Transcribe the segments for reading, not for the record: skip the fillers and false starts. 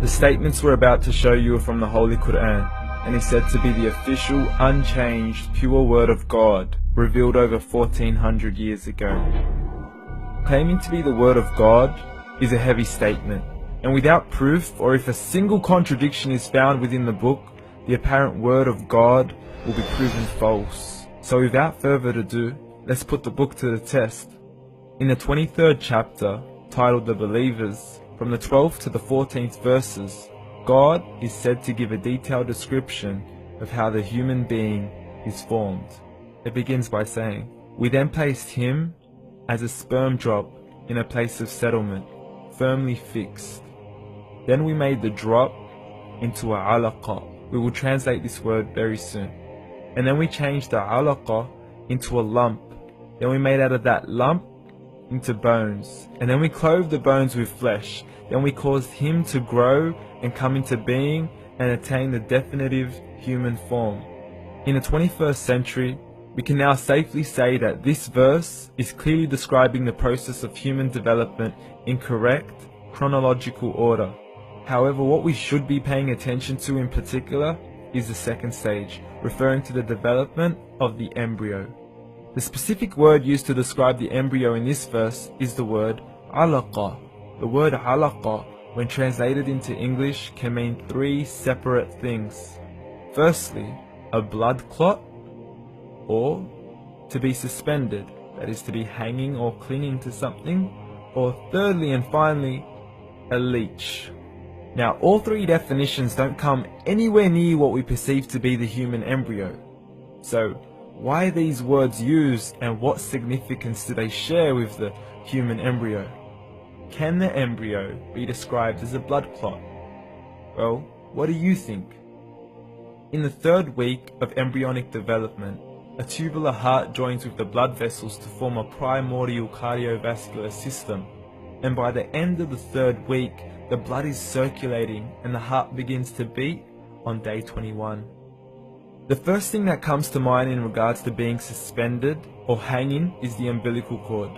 The statements we're about to show you are from the Holy Quran, and is said to be the official, unchanged, pure word of God, revealed over 1400 years ago. Claiming to be the word of God is a heavy statement, and without proof, or if a single contradiction is found within the book, the apparent word of God will be proven false. So without further ado, let's put the book to the test. In the 23rd chapter, titled The Believers, from the 12th to the 14th verses, God is said to give a detailed description of how the human being is formed. It begins by saying, "We then placed him as a sperm drop in a place of settlement, firmly fixed. Then we made the drop into a alaqa." We will translate this word very soon. "And then we changed the alaqa into a lump. Then we made out of that lump into bones. And then we clothed the bones with flesh. Then we caused him to grow and come into being and attain the definitive human form." In the 21st century, we can now safely say that this verse is clearly describing the process of human development in correct chronological order. However, what we should be paying attention to in particular is the second stage, referring to the development of the embryo. The specific word used to describe the embryo in this verse is the word alaqa. The word alaqa, when translated into English, can mean three separate things. Firstly, a blood clot, or to be suspended, that is to be hanging or clinging to something, or thirdly and finally, a leech. Now, all three definitions don't come anywhere near what we perceive to be the human embryo. So, why are these words used, and what significance do they share with the human embryo? Can the embryo be described as a blood clot? Well, what do you think? In the third week of embryonic development, a tubular heart joins with the blood vessels to form a primordial cardiovascular system, and by the end of the third week, the blood is circulating and the heart begins to beat on day 21. The first thing that comes to mind in regards to being suspended or hanging is the umbilical cord.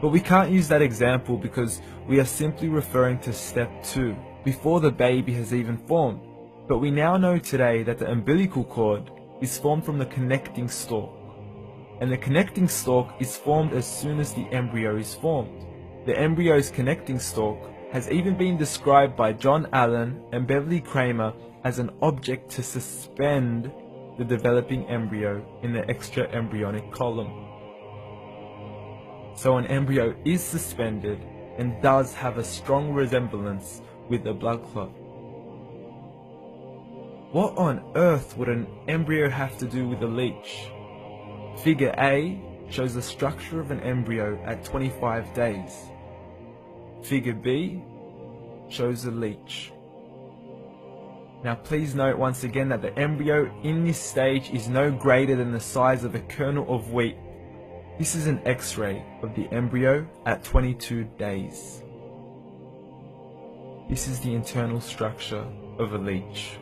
But we can't use that example because we are simply referring to step 2, before the baby has even formed. But we now know today that the umbilical cord is formed from the connecting stalk. And the connecting stalk is formed as soon as the embryo is formed. The embryo's connecting stalk has even been described by John Allen and Beverly Kramer as an object to suspend the developing embryo in the extra-embryonic column. So an embryo is suspended and does have a strong resemblance with a blood clot. What on earth would an embryo have to do with a leech? Figure A shows the structure of an embryo at 25 days. Figure B shows a leech. Now please note once again that the embryo in this stage is no greater than the size of a kernel of wheat. This is an X-ray of the embryo at 22 days. This is the internal structure of a leech.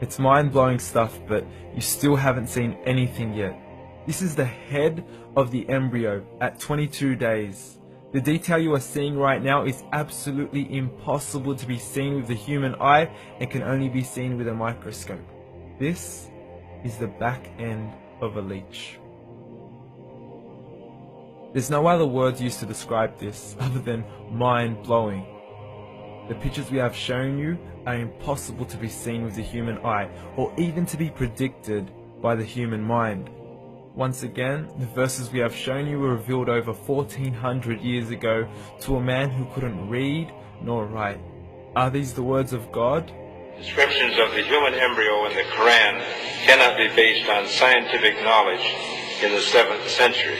It's mind-blowing stuff, but you still haven't seen anything yet. This is the head of the embryo at 22 days. The detail you are seeing right now is absolutely impossible to be seen with the human eye and can only be seen with a microscope. This is the back end of a leech. There's no other words used to describe this other than mind-blowing. The pictures we have shown you are impossible to be seen with the human eye or even to be predicted by the human mind. Once again, the verses we have shown you were revealed over 1400 years ago to a man who couldn't read nor write. Are these the words of God? Descriptions of the human embryo in the Quran cannot be based on scientific knowledge in the 7th century.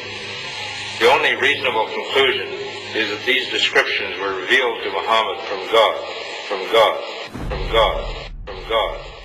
The only reasonable conclusion is that these descriptions were revealed to Muhammad from God, from God, from God, from God.